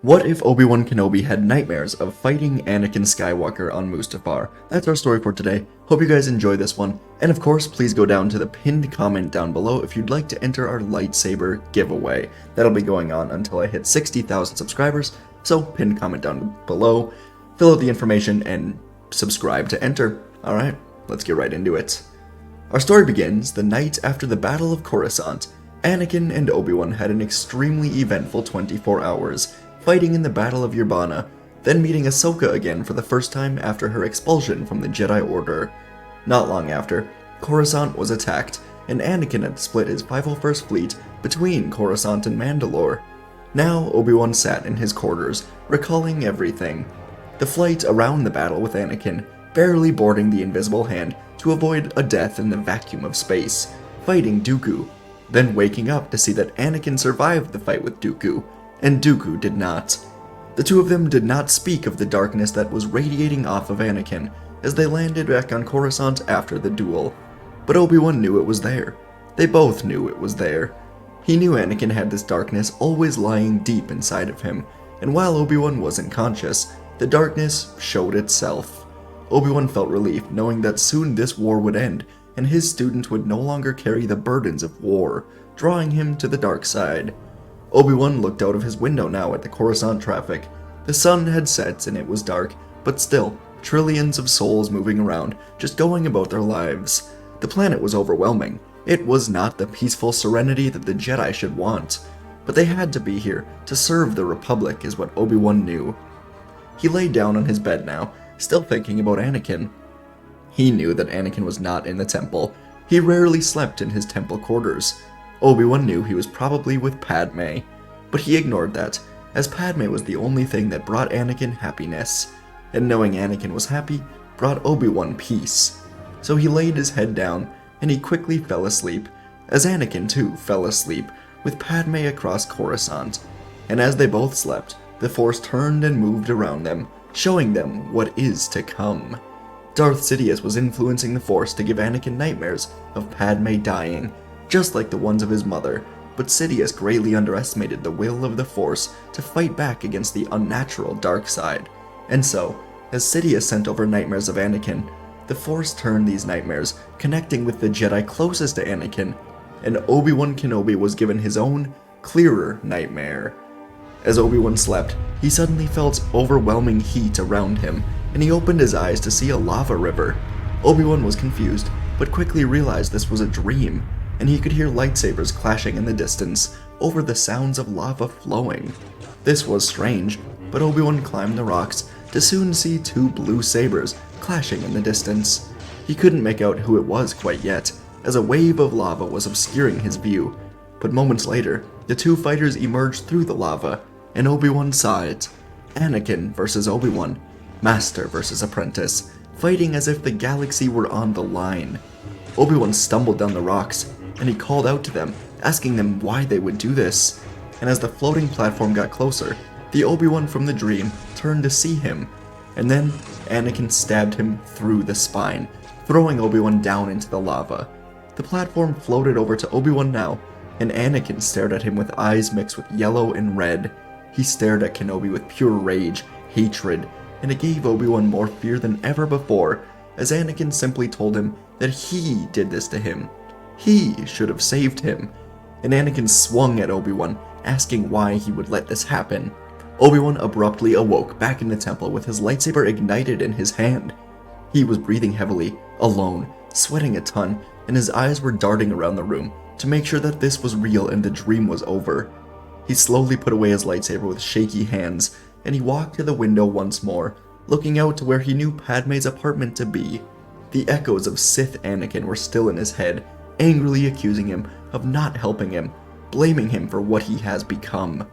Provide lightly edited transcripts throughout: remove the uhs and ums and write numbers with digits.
What if Obi Wan Kenobi had nightmares of fighting Anakin Skywalker on Mustafar? That's our story for today. Hope you guys enjoy this one. And of course, please go down to the pinned comment down below if you'd like to enter our lightsaber giveaway. That'll be going on until I hit 60,000 subscribers, so pinned comment down below, fill out the information, and subscribe to enter. Alright, let's get right into it. Our story begins the night after the Battle of Coruscant. Anakin and Obi-Wan had an extremely eventful 24 hours, fighting in the Battle of Yavana, then meeting Ahsoka again for the first time after her expulsion from the Jedi Order. Not long after, Coruscant was attacked, and Anakin had split his 501st Fleet between Coruscant and Mandalore. Now Obi-Wan sat in his quarters, recalling everything. The flight around the battle with Anakin, barely boarding the Invisible Hand to avoid a death in the vacuum of space, fighting Dooku, then waking up to see that Anakin survived the fight with Dooku, and Dooku did not. The two of them did not speak of the darkness that was radiating off of Anakin as they landed back on Coruscant after the duel. But Obi-Wan knew it was there. They both knew it was there. He knew Anakin had this darkness always lying deep inside of him, and while Obi-Wan wasn't conscious, the darkness showed itself. Obi-Wan felt relief knowing that soon this war would end, and his student would no longer carry the burdens of war, drawing him to the dark side. Obi-Wan looked out of his window now at the Coruscant traffic. The sun had set and it was dark, but still, trillions of souls moving around, just going about their lives. The planet was overwhelming. It was not the peaceful serenity that the Jedi should want. But they had to be here to serve the Republic is what Obi-Wan knew. He lay down on his bed now, still thinking about Anakin. He knew that Anakin was not in the temple. He rarely slept in his temple quarters. Obi-Wan knew he was probably with Padme, but he ignored that, as Padme was the only thing that brought Anakin happiness, and knowing Anakin was happy brought Obi-Wan peace. So he laid his head down, and he quickly fell asleep, as Anakin too fell asleep, with Padme across Coruscant. And as they both slept, the Force turned and moved around them, showing them what is to come. Darth Sidious was influencing the Force to give Anakin nightmares of Padme dying, just like the ones of his mother, but Sidious greatly underestimated the will of the Force to fight back against the unnatural dark side. And so, as Sidious sent over nightmares of Anakin, the Force turned these nightmares, connecting with the Jedi closest to Anakin, and Obi-Wan Kenobi was given his own, clearer nightmare. As Obi-Wan slept, he suddenly felt overwhelming heat around him, and he opened his eyes to see a lava river. Obi-Wan was confused, but quickly realized this was a dream, and he could hear lightsabers clashing in the distance over the sounds of lava flowing. This was strange, but Obi-Wan climbed the rocks to soon see two blue sabers clashing in the distance. He couldn't make out who it was quite yet, as a wave of lava was obscuring his view, but moments later, the two fighters emerged through the lava, and Obi-Wan saw it. Anakin versus Obi-Wan, master versus apprentice, fighting as if the galaxy were on the line. Obi-Wan stumbled down the rocks, and he called out to them, asking them why they would do this. And as the floating platform got closer, the Obi-Wan from the dream turned to see him, and then Anakin stabbed him through the spine, throwing Obi-Wan down into the lava. The platform floated over to Obi-Wan now, and Anakin stared at him with eyes mixed with yellow and red. He stared at Kenobi with pure rage, hatred, and it gave Obi-Wan more fear than ever before, as Anakin simply told him that he did this to him. He should have saved him, and Anakin swung at Obi-Wan, asking why he would let this happen. Obi-Wan abruptly awoke back in the temple with his lightsaber ignited in his hand. He was breathing heavily, alone, sweating a ton, and his eyes were darting around the room to make sure that this was real and the dream was over. He slowly put away his lightsaber with shaky hands, and he walked to the window once more, looking out to where he knew Padme's apartment to be. The echoes of Sith Anakin were still in his head, angrily accusing him of not helping him, blaming him for what he has become.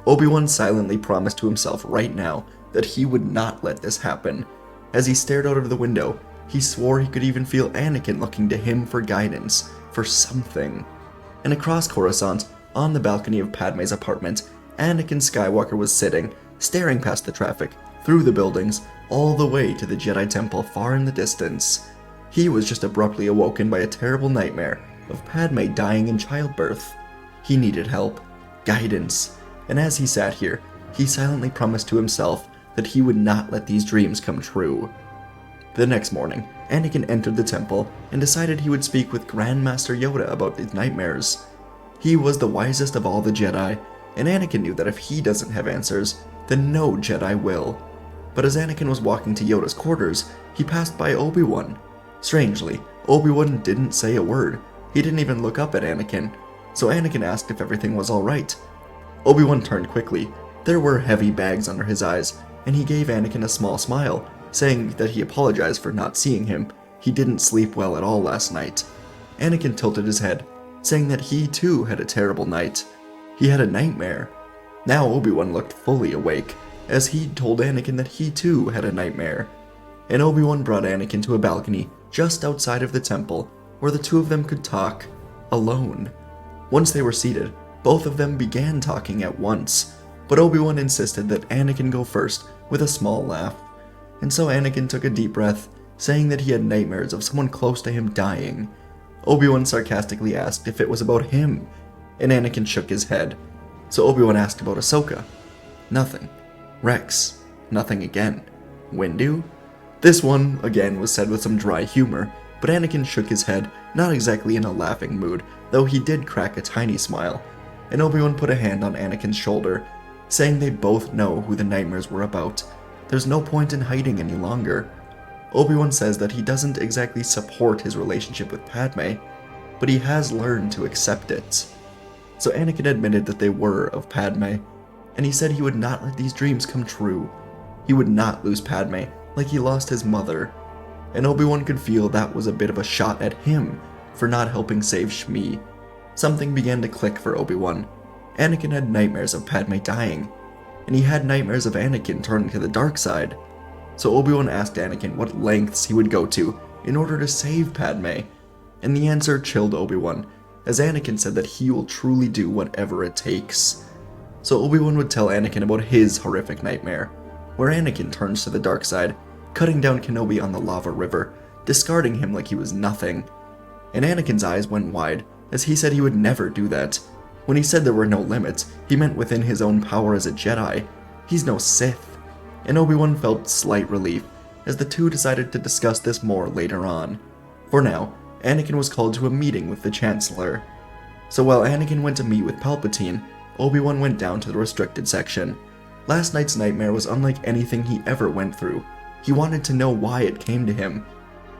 Obi-Wan silently promised to himself right now that he would not let this happen. As he stared out of the window, he swore he could even feel Anakin looking to him for guidance, for something. And across Coruscant, on the balcony of Padme's apartment, Anakin Skywalker was sitting, staring past the traffic, through the buildings, all the way to the Jedi Temple far in the distance. He was just abruptly awoken by a terrible nightmare of Padme dying in childbirth. He needed help, guidance, and as he sat here, he silently promised to himself that he would not let these dreams come true. The next morning, Anakin entered the temple and decided he would speak with Grandmaster Yoda about these nightmares. He was the wisest of all the Jedi, and Anakin knew that if he doesn't have answers, then no Jedi will. But as Anakin was walking to Yoda's quarters, he passed by Obi Wan. Strangely, Obi Wan didn't say a word. He didn't even look up at Anakin, so Anakin asked if everything was alright. Obi Wan turned quickly. There were heavy bags under his eyes, and he gave Anakin a small smile, saying that he apologized for not seeing him. He didn't sleep well at all last night. Anakin tilted his head, saying that he too had a terrible night. He had a nightmare. Now Obi-Wan looked fully awake, as he'd told Anakin that he too had a nightmare. And Obi-Wan brought Anakin to a balcony just outside of the temple, where the two of them could talk, alone. Once they were seated, both of them began talking at once, but Obi-Wan insisted that Anakin go first with a small laugh. And so Anakin took a deep breath, saying that he had nightmares of someone close to him dying. Obi-Wan sarcastically asked if it was about him, and Anakin shook his head. So Obi-Wan asked about Ahsoka. Nothing. Rex. Nothing again. Windu? This one, again, was said with some dry humor, but Anakin shook his head, not exactly in a laughing mood, though he did crack a tiny smile. And Obi-Wan put a hand on Anakin's shoulder, saying they both know who the nightmares were about. There's no point in hiding any longer. Obi-Wan says that he doesn't exactly support his relationship with Padme, but he has learned to accept it. So Anakin admitted that they were of Padme, and he said he would not let these dreams come true. He would not lose Padme like he lost his mother, and Obi-Wan could feel that was a bit of a shot at him for not helping save Shmi. Something began to click for Obi-Wan. Anakin had nightmares of Padme dying, and he had nightmares of Anakin turning to the dark side. So Obi-Wan asked Anakin what lengths he would go to in order to save Padme, and the answer chilled Obi-Wan, as Anakin said that he will truly do whatever it takes. So Obi-Wan would tell Anakin about his horrific nightmare, where Anakin turns to the dark side, cutting down Kenobi on the lava river, discarding him like he was nothing. And Anakin's eyes went wide, as he said he would never do that. When he said there were no limits, he meant within his own power as a Jedi. He's no Sith. And Obi-Wan felt slight relief, as the two decided to discuss this more later on. For now, Anakin was called to a meeting with the Chancellor. So while Anakin went to meet with Palpatine, Obi-Wan went down to the restricted section. Last night's nightmare was unlike anything he ever went through. He wanted to know why it came to him.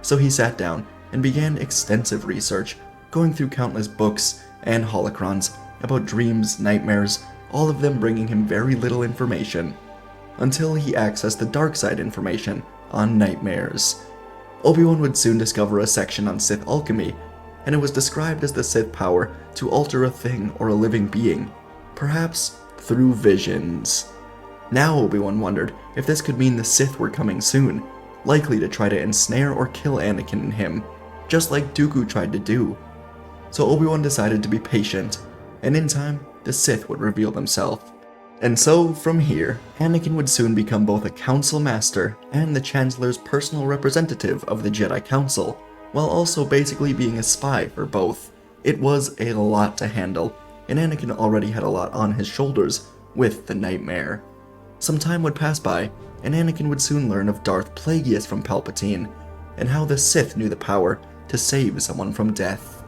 So he sat down and began extensive research, going through countless books and holocrons about dreams, nightmares, all of them bringing him very little information, until he accessed the dark side information on nightmares. Obi-Wan would soon discover a section on Sith alchemy, and it was described as the Sith power to alter a thing or a living being, perhaps through visions. Now Obi-Wan wondered if this could mean the Sith were coming soon, likely to try to ensnare or kill Anakin and him, just like Dooku tried to do. So Obi-Wan decided to be patient, and in time, the Sith would reveal themselves. And so, from here, Anakin would soon become both a Council Master and the Chancellor's personal representative of the Jedi Council, while also basically being a spy for both. It was a lot to handle, and Anakin already had a lot on his shoulders with the nightmare. Some time would pass by, and Anakin would soon learn of Darth Plagueis from Palpatine, and how the Sith knew the power to save someone from death.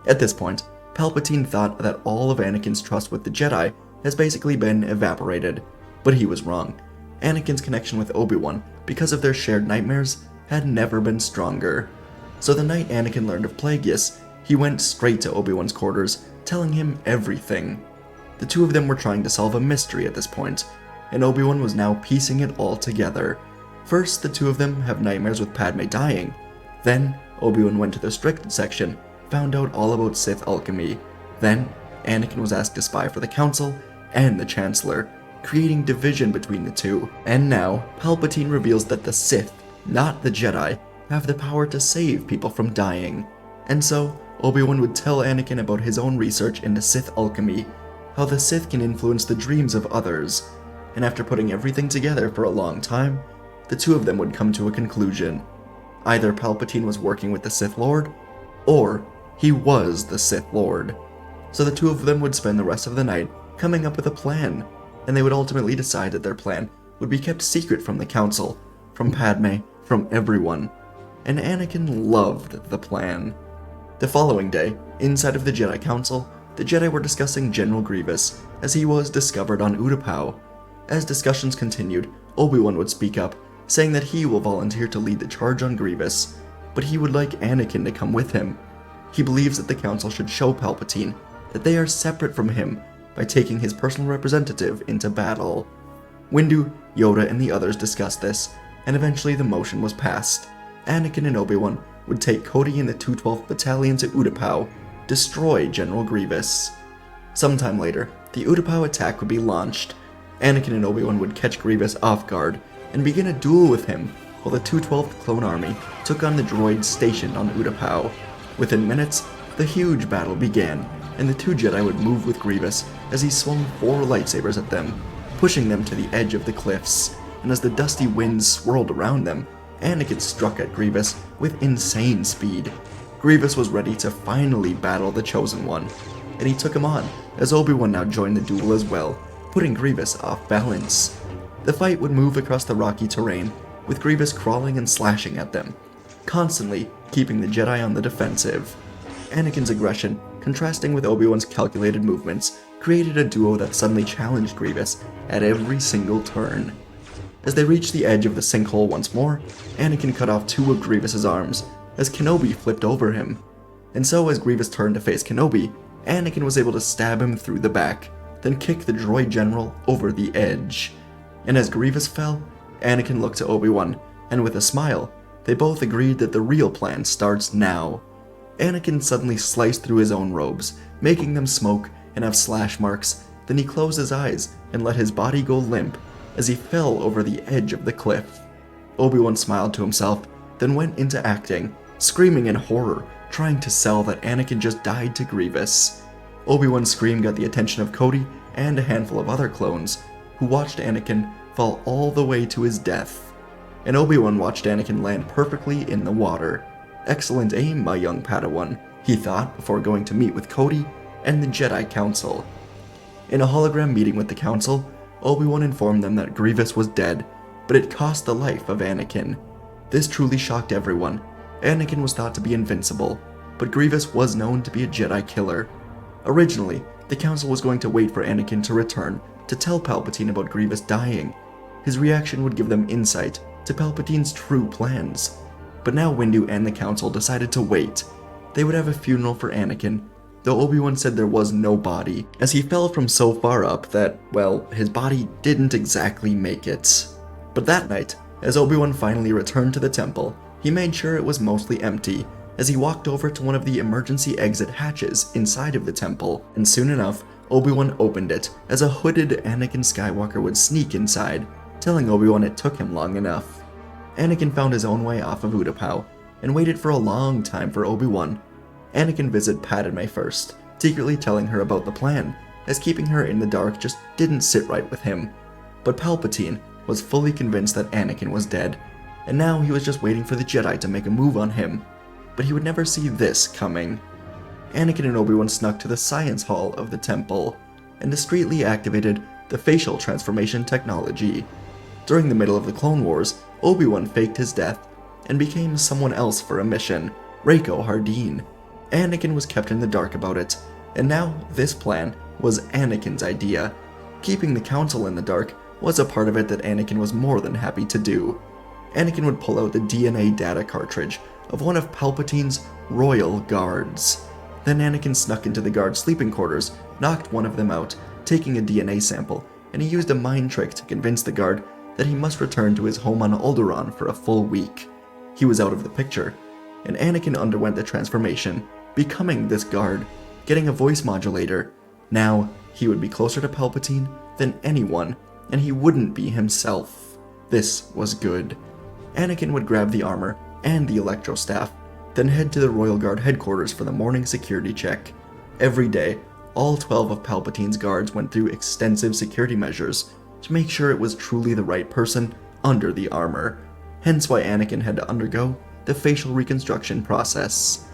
At this point, Palpatine thought that all of Anakin's trust with the Jedi has basically been evaporated, but he was wrong. Anakin's connection with Obi-Wan, because of their shared nightmares, had never been stronger. So the night Anakin learned of Plagueis, he went straight to Obi-Wan's quarters, telling him everything. The two of them were trying to solve a mystery at this point, and Obi-Wan was now piecing it all together. First, the two of them have nightmares with Padme dying. Then, Obi-Wan went to the restricted section, found out all about Sith alchemy. Then, Anakin was asked to spy for the Council and the Chancellor, creating division between the two. And now, Palpatine reveals that the Sith, not the Jedi, have the power to save people from dying. And so, Obi-Wan would tell Anakin about his own research into Sith alchemy, how the Sith can influence the dreams of others. And after putting everything together for a long time, the two of them would come to a conclusion. Either Palpatine was working with the Sith Lord, or he was the Sith Lord. So the two of them would spend the rest of the night coming up with a plan. and they would ultimately decide that their plan would be kept secret from the Council, from Padme, from everyone. And Anakin loved the plan. The following day, inside of the Jedi Council, the Jedi were discussing General Grievous as he was discovered on Utapau. As discussions continued, Obi Wan would speak up, saying that he will volunteer to lead the charge on Grievous, but he would like Anakin to come with him. He believes that the Council should show Palpatine that they are separate from him by taking his personal representative into battle. Windu, Yoda, and the others discussed this, and eventually the motion was passed. Anakin and Obi-Wan would take Cody and the 212th Battalion to Utapau, destroy General Grievous. Sometime later, the Utapau attack would be launched. Anakin and Obi-Wan would catch Grievous off guard and begin a duel with him, while the 212th Clone Army took on the droids stationed on Utapau. Within minutes, the huge battle began, and the two Jedi would move with Grievous as he swung 4 lightsabers at them, pushing them to the edge of the cliffs, and as the dusty winds swirled around them, Anakin struck at Grievous with insane speed. Grievous was ready to finally battle the Chosen One, and he took him on, as Obi-Wan now joined the duel as well, putting Grievous off balance. The fight would move across the rocky terrain, with Grievous crawling and slashing at them, constantly keeping the Jedi on the defensive. Anakin's aggression, contrasting with Obi-Wan's calculated movements, created a duo that suddenly challenged Grievous at every single turn. As they reached the edge of the sinkhole once more, Anakin cut off 2 of Grievous's arms, as Kenobi flipped over him. And so as Grievous turned to face Kenobi, Anakin was able to stab him through the back, then kick the droid general over the edge. And as Grievous fell, Anakin looked to Obi-Wan, and with a smile, they both agreed that the real plan starts now. Anakin suddenly sliced through his own robes, making them smoke and have slash marks. Then he closed his eyes and let his body go limp as he fell over the edge of the cliff. Obi-Wan smiled to himself, then went into acting, screaming in horror, trying to sell that Anakin just died to Grievous. Obi-Wan's scream got the attention of Cody and a handful of other clones, who watched Anakin fall all the way to his death. And Obi-Wan watched Anakin land perfectly in the water. "Excellent aim, my young Padawan," he thought before going to meet with Cody and the Jedi Council. In a hologram meeting with the Council, Obi-Wan informed them that Grievous was dead, but it cost the life of Anakin. This truly shocked everyone. Anakin was thought to be invincible, but Grievous was known to be a Jedi killer. Originally, the Council was going to wait for Anakin to return to tell Palpatine about Grievous dying. His reaction would give them insight to Palpatine's true plans. But now Windu and the Council decided to wait. They would have a funeral for Anakin, though Obi-Wan said there was no body, as he fell from so far up that, well, his body didn't exactly make it. But that night, as Obi-Wan finally returned to the temple, he made sure it was mostly empty, as he walked over to one of the emergency exit hatches inside of the temple, and soon enough, Obi-Wan opened it as a hooded Anakin Skywalker would sneak inside, telling Obi-Wan it took him long enough. Anakin found his own way off of Utapau, and waited for a long time for Obi-Wan. Anakin visited Padme first, secretly telling her about the plan, as keeping her in the dark just didn't sit right with him. But Palpatine was fully convinced that Anakin was dead, and now he was just waiting for the Jedi to make a move on him. But he would never see this coming. Anakin and Obi-Wan snuck to the science hall of the temple, and discreetly activated the facial transformation technology. During the middle of the Clone Wars, Obi-Wan faked his death, and became someone else for a mission, Reiko Hardeen. Anakin was kept in the dark about it, and now this plan was Anakin's idea. Keeping the Council in the dark was a part of it that Anakin was more than happy to do. Anakin would pull out the DNA data cartridge of one of Palpatine's royal guards. Then Anakin snuck into the guard's sleeping quarters, knocked one of them out, taking a DNA sample, and he used a mind trick to convince the guard that he must return to his home on Alderaan for a full week. He was out of the picture, and Anakin underwent the transformation, becoming this guard, getting a voice modulator. Now, he would be closer to Palpatine than anyone, and he wouldn't be himself. This was good. Anakin would grab the armor and the electro staff, then head to the Royal Guard headquarters for the morning security check. Every day, all 12 of Palpatine's guards went through extensive security measures to make sure it was truly the right person under the armor, hence why Anakin had to undergo the facial reconstruction process.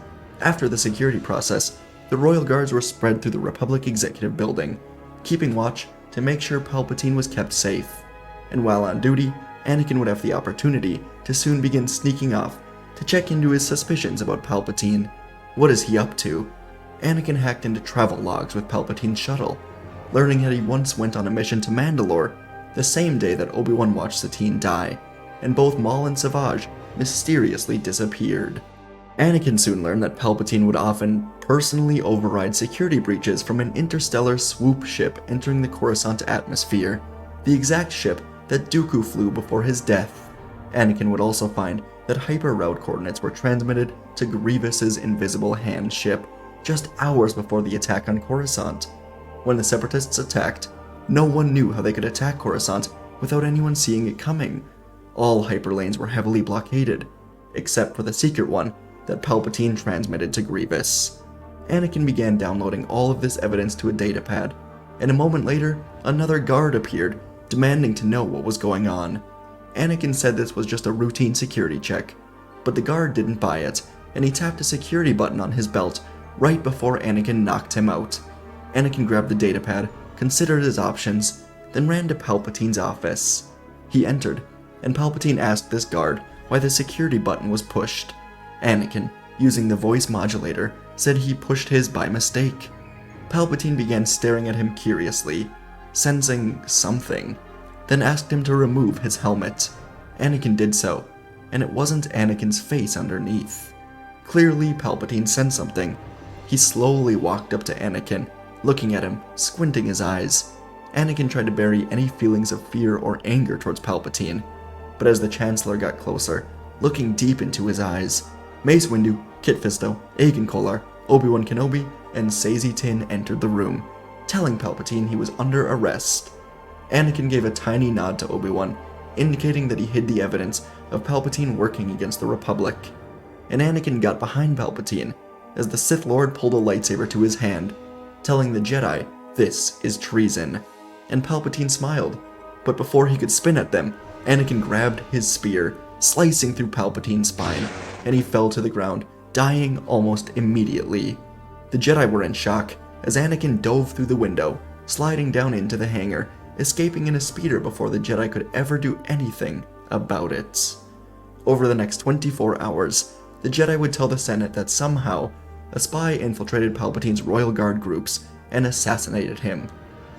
After the security process, the Royal Guards were spread through the Republic Executive Building, keeping watch to make sure Palpatine was kept safe. And while on duty, Anakin would have the opportunity to soon begin sneaking off to check into his suspicions about Palpatine. What is he up to? Anakin hacked into travel logs with Palpatine's shuttle, learning that he once went on a mission to Mandalore the same day that Obi Wan watched Satine die, and both Maul and Savage mysteriously disappeared. Anakin soon learned that Palpatine would often personally override security breaches from an interstellar swoop ship entering the Coruscant atmosphere, the exact ship that Dooku flew before his death. Anakin would also find that hyper-route coordinates were transmitted to Grievous's invisible hand ship just hours before the attack on Coruscant. When the Separatists attacked, no one knew how they could attack Coruscant without anyone seeing it coming. All hyperlanes were heavily blockaded, except for the secret one that Palpatine transmitted to Grievous. Anakin began downloading all of this evidence to a datapad, and a moment later, another guard appeared, demanding to know what was going on. Anakin said this was just a routine security check, but the guard didn't buy it, and he tapped a security button on his belt right before Anakin knocked him out. Anakin grabbed the datapad, considered his options, then ran to Palpatine's office. He entered, and Palpatine asked this guard why the security button was pushed. Anakin, using the voice modulator, said he pushed his by mistake. Palpatine began staring at him curiously, sensing something, then asked him to remove his helmet. Anakin did so, and it wasn't Anakin's face underneath. Clearly, Palpatine sensed something. He slowly walked up to Anakin, looking at him, squinting his eyes. Anakin tried to bury any feelings of fear or anger towards Palpatine, but as the Chancellor got closer, looking deep into his eyes, Mace Windu, Kit Fisto, Agen Kolar, Obi-Wan Kenobi, and Saesee Tiin entered the room, telling Palpatine he was under arrest. Anakin gave a tiny nod to Obi-Wan, indicating that he hid the evidence of Palpatine working against the Republic. And Anakin got behind Palpatine as the Sith Lord pulled a lightsaber to his hand, telling the Jedi this is treason. And Palpatine smiled, but before he could spin at them, Anakin grabbed his spear, slicing through Palpatine's spine, and he fell to the ground, dying almost immediately. The Jedi were in shock as Anakin dove through the window, sliding down into the hangar, escaping in a speeder before the Jedi could ever do anything about it. Over the next 24 hours, the Jedi would tell the Senate that somehow a spy infiltrated Palpatine's Royal Guard groups and assassinated him.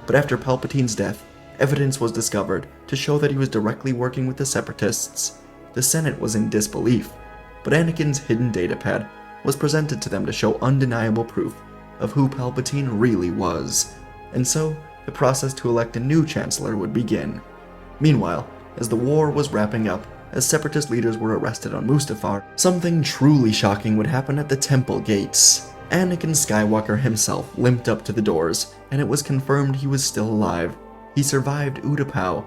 But after Palpatine's death, evidence was discovered to show that he was directly working with the Separatists. The Senate was in disbelief, but Anakin's hidden datapad was presented to them to show undeniable proof of who Palpatine really was, and so the process to elect a new Chancellor would begin. Meanwhile, as the war was wrapping up, as Separatist leaders were arrested on Mustafar, something truly shocking would happen at the temple gates. Anakin Skywalker himself limped up to the doors, and it was confirmed he was still alive. He survived Utapau.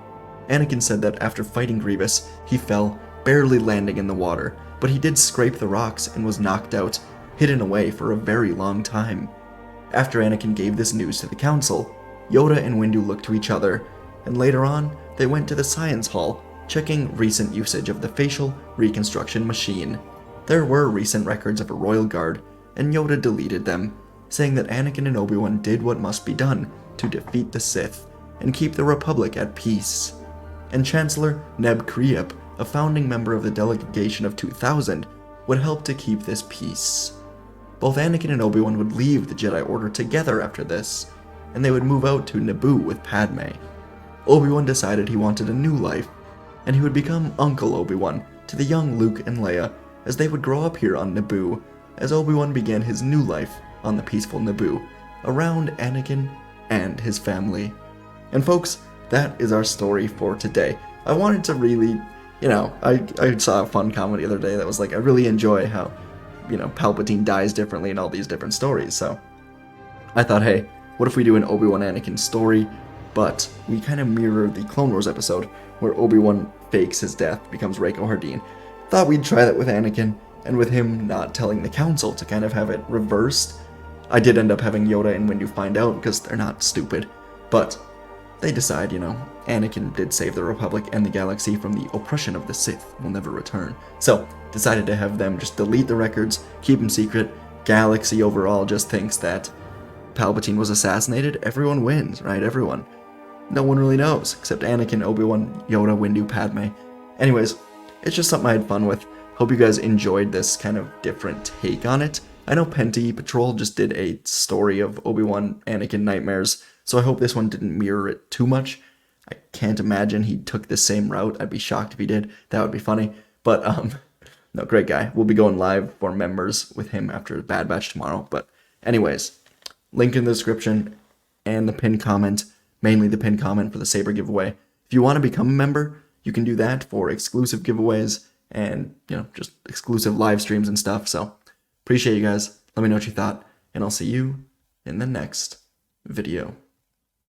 Anakin said that after fighting Grievous, he fell, barely landing in the water, but he did scrape the rocks and was knocked out, hidden away for a very long time. After Anakin gave this news to the Council, Yoda and Windu looked to each other, and later on, they went to the Science Hall, checking recent usage of the facial reconstruction machine. There were recent records of a Royal Guard, and Yoda deleted them, saying that Anakin and Obi-Wan did what must be done to defeat the Sith and keep the Republic at peace. And Chancellor Neb Kriep, a founding member of the delegation of 2000, would help to keep this peace. Both Anakin and Obi-Wan would leave the Jedi Order together after this, and they would move out to Naboo with Padme. Obi-Wan decided he wanted a new life, and he would become Uncle Obi-Wan to the young Luke and Leia as they would grow up here on Naboo, as Obi-Wan began his new life on the peaceful Naboo, around Anakin and his family. And folks, that is our story for today. I wanted to really, I saw a fun comment the other day that was like, I really enjoy how, Palpatine dies differently in all these different stories, so I thought, hey, what if we do an Obi-Wan Anakin story, but we kind of mirror the Clone Wars episode, where Obi-Wan fakes his death, becomes Reiko Hardeen. Thought we'd try that with Anakin, and with him not telling the Council to kind of have it reversed. I did end up having Yoda and Windu find out, because they're not stupid, but they decide, Anakin did save the Republic and the galaxy from the oppression of the Sith, will never return. So, decided to have them just delete the records, keep them secret. Galaxy overall just thinks that Palpatine was assassinated. Everyone wins, right? Everyone. no one really knows, except Anakin, Obi Wan, Yoda, Windu, Padme. Anyways, it's just something I had fun with. Hope you guys enjoyed this kind of different take on it. I know Penti Patrol just did a story of Obi-Wan Anakin nightmares, so I hope this one didn't mirror it too much. I can't imagine he took the same route. I'd be shocked if he did. That would be funny. But no, great guy. We'll be going live for members with him after Bad Batch tomorrow. But anyways, link in the description and the pinned comment, mainly the pinned comment for the Saber giveaway. If you want to become a member, you can do that for exclusive giveaways and, just exclusive live streams and stuff. So appreciate you guys. Let me know what you thought, and I'll see you in the next video.